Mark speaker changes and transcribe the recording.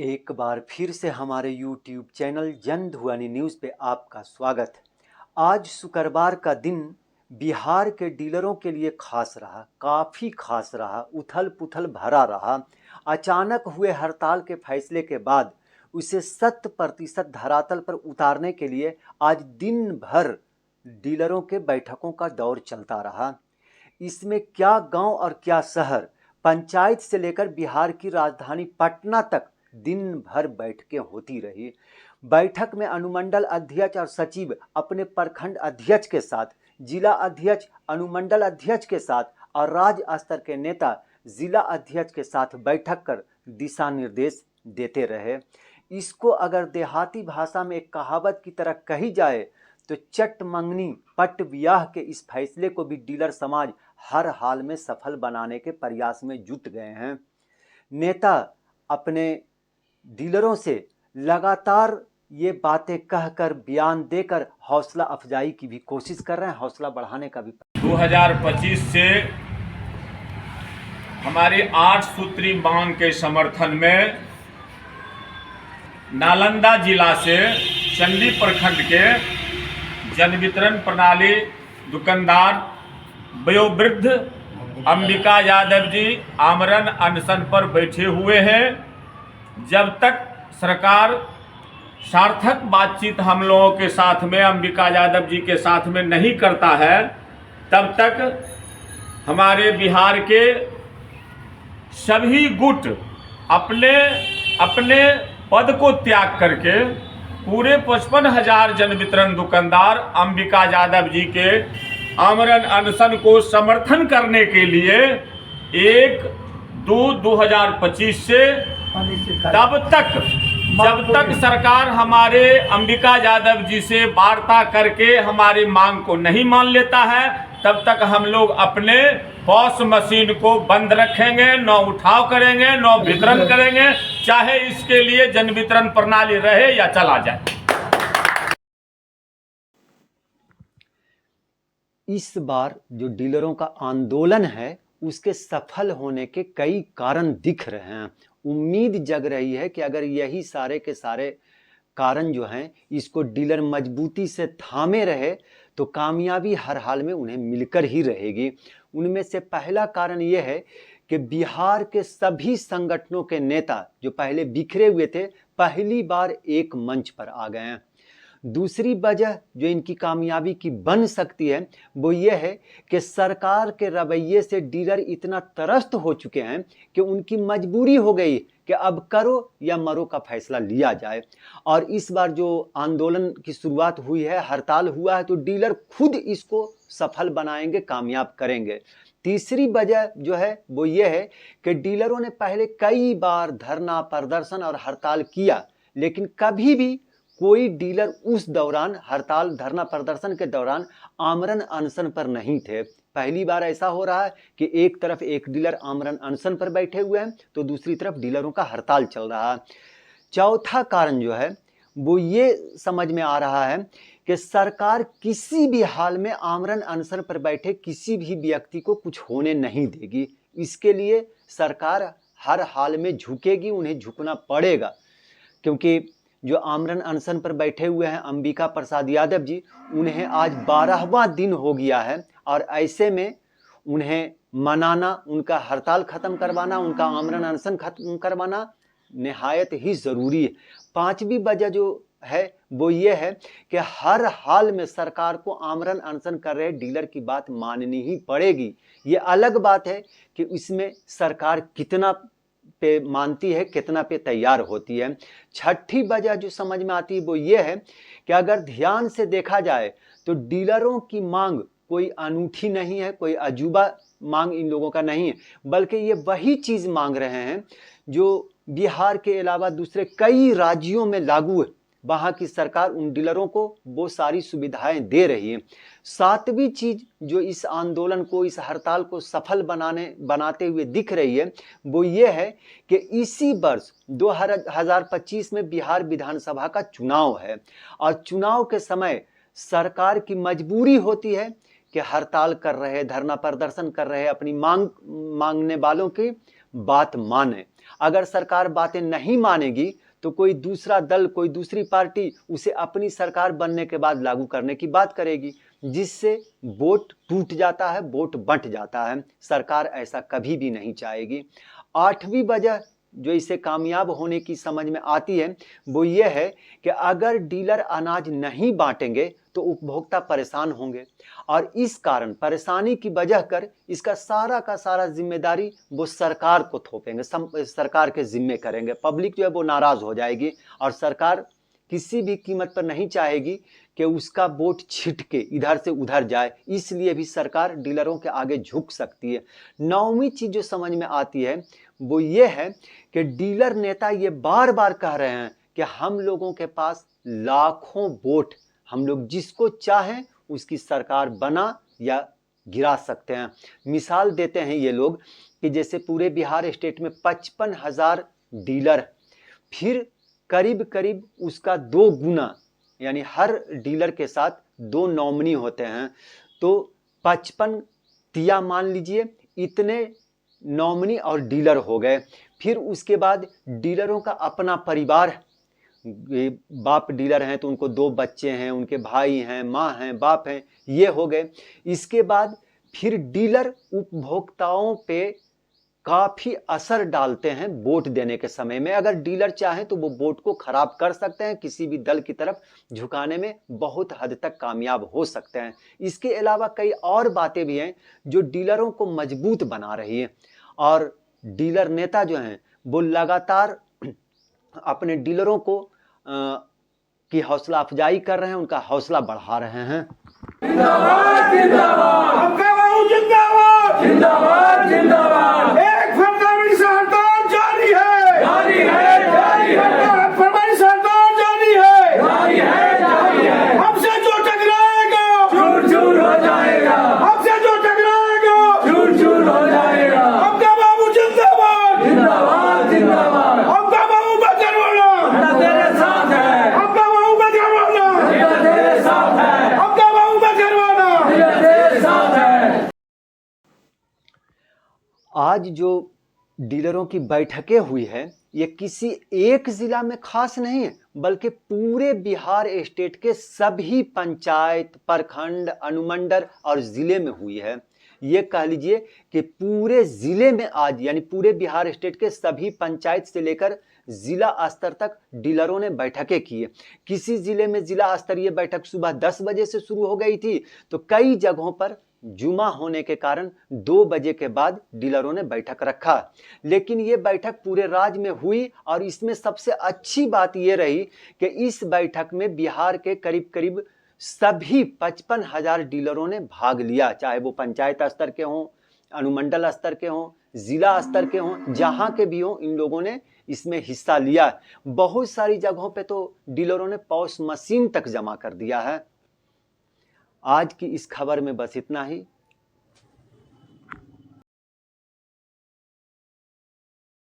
Speaker 1: एक बार फिर से हमारे YouTube चैनल जन ध्वनि न्यूज़ पे आपका स्वागत। आज शुक्रवार का दिन बिहार के डीलरों के लिए खास रहा, काफ़ी खास रहा, उथल पुथल भरा रहा। अचानक हुए हड़ताल के फैसले के बाद उसे 100% धरातल पर उतारने के लिए आज दिन भर डीलरों के बैठकों का दौर चलता रहा। इसमें क्या गांव और क्या शहर, पंचायत से लेकर बिहार की राजधानी पटना तक दिन भर बैठकें होती रही। बैठक में अनुमंडल अध्यक्ष और सचिव अपने प्रखंड अध्यक्ष के साथ, जिला अध्यक्ष अनुमंडल अध्यक्ष के साथ और राज्य स्तर के नेता जिला अध्यक्ष के साथ बैठक कर दिशा निर्देश देते रहे। इसको अगर देहाती भाषा में एक कहावत की तरह कही जाए तो चट मंगनी पट ब्याह के इस फैसले को भी डीलर समाज हर हाल में सफल बनाने के प्रयास में जुट गए हैं। नेता अपने डीलरों से लगातार ये बातें कहकर, बयान देकर हौसला अफजाई की भी कोशिश कर रहे हैं, हौसला बढ़ाने का भी।
Speaker 2: 2025 से हमारी 8 सूत्री मांग के समर्थन में नालंदा जिला से चंडी प्रखंड के जन वितरण प्रणाली दुकानदार वयोवृद्ध अंबिका यादव जी आमरण अनशन पर बैठे हुए हैं। जब तक सरकार सार्थक बातचीत हम लोगों के साथ में, अंबिका यादव जी के साथ में नहीं करता है, तब तक हमारे बिहार के सभी गुट अपने अपने पद को त्याग करके पूरे 55,000 जन वितरण दुकानदार अंबिका यादव जी के आमरण अनशन को समर्थन करने के लिए 1/2/2025 से तब तक जब तक सरकार हमारे अंबिका यादव जी से वार्ता करके हमारी मांग को नहीं मान लेता है, तब तक हम लोग अपने पॉस मशीन को बंद रखेंगे, न उठाव करेंगे, न वितरण करेंगे, चाहे इसके लिए जन वितरण प्रणाली रहे या चला जाए।
Speaker 1: इस बार जो डीलरों का आंदोलन है उसके सफल होने के कई कारण दिख रहे हैं। उम्मीद जग रही है कि अगर यही सारे के सारे कारण जो हैं इसको डीलर मजबूती से थामे रहे तो कामयाबी हर हाल में उन्हें मिलकर ही रहेगी। उनमें से पहला कारण यह है कि बिहार के सभी संगठनों के नेता जो पहले बिखरे हुए थे, पहली बार एक मंच पर आ गए हैं। दूसरी वजह जो इनकी कामयाबी की बन सकती है वो ये है कि सरकार के रवैये से डीलर इतना त्रस्त हो चुके हैं कि उनकी मजबूरी हो गई कि अब करो या मरो का फैसला लिया जाए। और इस बार जो आंदोलन की शुरुआत हुई है, हड़ताल हुआ है, तो डीलर खुद इसको सफल बनाएंगे, कामयाब करेंगे। तीसरी वजह जो है वो ये है कि डीलरों ने पहले कई बार धरना प्रदर्शन और हड़ताल किया, लेकिन कभी भी कोई डीलर उस दौरान हड़ताल धरना प्रदर्शन के दौरान आमरण अनशन पर नहीं थे। पहली बार ऐसा हो रहा है कि एक तरफ एक डीलर आमरण अनशन पर बैठे हुए हैं तो दूसरी तरफ डीलरों का हड़ताल चल रहा है। चौथा कारण जो है वो ये समझ में आ रहा है कि सरकार किसी भी हाल में आमरण अनशन पर बैठे किसी भी व्यक्ति को कुछ होने नहीं देगी। इसके लिए सरकार हर हाल में झुकेगी, उन्हें झुकना पड़ेगा, क्योंकि जो आमरण अनशन पर बैठे हुए हैं अंबिका प्रसाद यादव जी, उन्हें आज 12वां दिन हो गया है और ऐसे में उन्हें मनाना, उनका हड़ताल खत्म करवाना, उनका आमरण अनशन खत्म करवाना निहायत ही ज़रूरी है। पांचवी वजह जो है वो ये है कि हर हाल में सरकार को आमरण अनशन कर रहे डीलर की बात माननी ही पड़ेगी। ये अलग बात है कि इसमें सरकार कितना पे मानती है, कितना पे तैयार होती है। छठी वजह जो समझ में आती है वो ये है कि अगर ध्यान से देखा जाए तो डीलरों की मांग कोई अनूठी नहीं है, कोई अजूबा मांग इन लोगों का नहीं है, बल्कि ये वही चीज़ मांग रहे हैं जो बिहार के अलावा दूसरे कई राज्यों में लागू है। वहाँ की सरकार उन डीलरों को वो सारी सुविधाएं दे रही है। सातवीं चीज जो इस आंदोलन को, इस हड़ताल को सफल बनाते हुए दिख रही है वो ये है कि इसी वर्ष 2025 में बिहार विधानसभा का चुनाव है और चुनाव के समय सरकार की मजबूरी होती है कि हड़ताल कर रहे, धरना प्रदर्शन कर रहे, अपनी मांगने वालों की बात माने। अगर सरकार बातें नहीं मानेगी तो कोई दूसरा दल, कोई दूसरी पार्टी उसे अपनी सरकार बनने के बाद लागू करने की बात करेगी, जिससे वोट टूट जाता है, वोट बंट जाता है। सरकार ऐसा कभी भी नहीं चाहेगी। आठवीं वजह जो इसे कामयाब होने की समझ में आती है वो ये है कि अगर डीलर अनाज नहीं बांटेंगे तो उपभोक्ता परेशान होंगे, और इस कारण परेशानी की वजह कर इसका सारा का सारा जिम्मेदारी वो सरकार को थोपेंगे, सरकार के जिम्मे करेंगे। पब्लिक जो है वो नाराज हो जाएगी, और सरकार किसी भी कीमत पर नहीं चाहेगी कि उसका वोट छिटके इधर से उधर जाए, इसलिए भी सरकार डीलरों के आगे झुक सकती है। नौवीं चीज जो समझ में आती है वो ये है कि डीलर नेता ये बार बार कह रहे हैं कि हम लोगों के पास लाखों वोट, हम लोग जिसको चाहें उसकी सरकार बना या गिरा सकते हैं। मिसाल देते हैं ये लोग कि जैसे पूरे बिहार स्टेट में 55,000 डीलर, फिर करीब करीब उसका 2 गुना, यानी हर डीलर के साथ 2 नॉमिनी होते हैं, तो 55 तिया मान लीजिए, इतने नॉमिनी और डीलर हो गए। फिर उसके बाद डीलरों का अपना परिवार, बाप डीलर हैं तो उनको 2 बच्चे हैं, उनके भाई हैं, माँ हैं, बाप हैं, ये हो गए। इसके बाद फिर डीलर उपभोक्ताओं पे काफी असर डालते हैं वोट देने के समय में। अगर डीलर चाहें तो वो वोट को खराब कर सकते हैं, किसी भी दल की तरफ झुकाने में बहुत हद तक कामयाब हो सकते हैं। इसके अलावा कई और बातें भी हैं जो डीलरों को मजबूत बना रही है, और डीलर नेता जो हैं वो लगातार अपने डीलरों को की हौसला अफजाई कर रहे हैं, उनका हौसला बढ़ा रहे हैं।
Speaker 3: जिंदाबाद जिंदाबाद, आपका बाबू जिंदाबाद जिंदाबाद जिंदाबाद। एक फरमाइश सरकार जारी है, जारी है, जारी है। फरमाइश सरकार जारी है, जारी है, जारी है। हमसे जो टकराएगा चूर चूर हो जाएगा, हमसे जो टकराएगा चूर चूर हो जाएगा। आपका बाबू जिंदाबाद जिंदाबाद जिंदाबाद। आपका बाबू बजरवाला तेरे साथ है, आपका बाबू बजरवाला तेरे साथ है, आपका बाबू बजरवाला तेरे साथ है।
Speaker 1: आज जो डीलरों की बैठकें हुई है ये किसी एक जिला में खास नहीं है, बल्कि पूरे बिहार स्टेट के सभी पंचायत, प्रखंड, अनुमंडल और जिले में हुई है। ये कह लीजिए कि पूरे जिले में आज, यानी पूरे बिहार स्टेट के सभी पंचायत से लेकर जिला स्तर तक डीलरों ने बैठकें की है। किसी जिले में जिला स्तरीय बैठक सुबह 10 बजे से शुरू हो गई थी, तो कई जगहों पर जुमा होने के कारण 2 बजे के बाद डीलरों ने बैठक रखा। लेकिन ये बैठक पूरे राज्य में हुई, और इसमें सबसे अच्छी बात ये रही कि इस बैठक में बिहार के करीब करीब सभी 55,000 डीलरों ने भाग लिया, चाहे वो पंचायत स्तर के हों, अनुमंडल स्तर के हों, जिला स्तर के हों, जहां के भी हों, इन लोगों ने इसमें हिस्सा लिया। बहुत सारी जगहों पे तो डीलरों ने पॉस मशीन तक जमा कर दिया है। आज की इस खबर में बस इतना ही।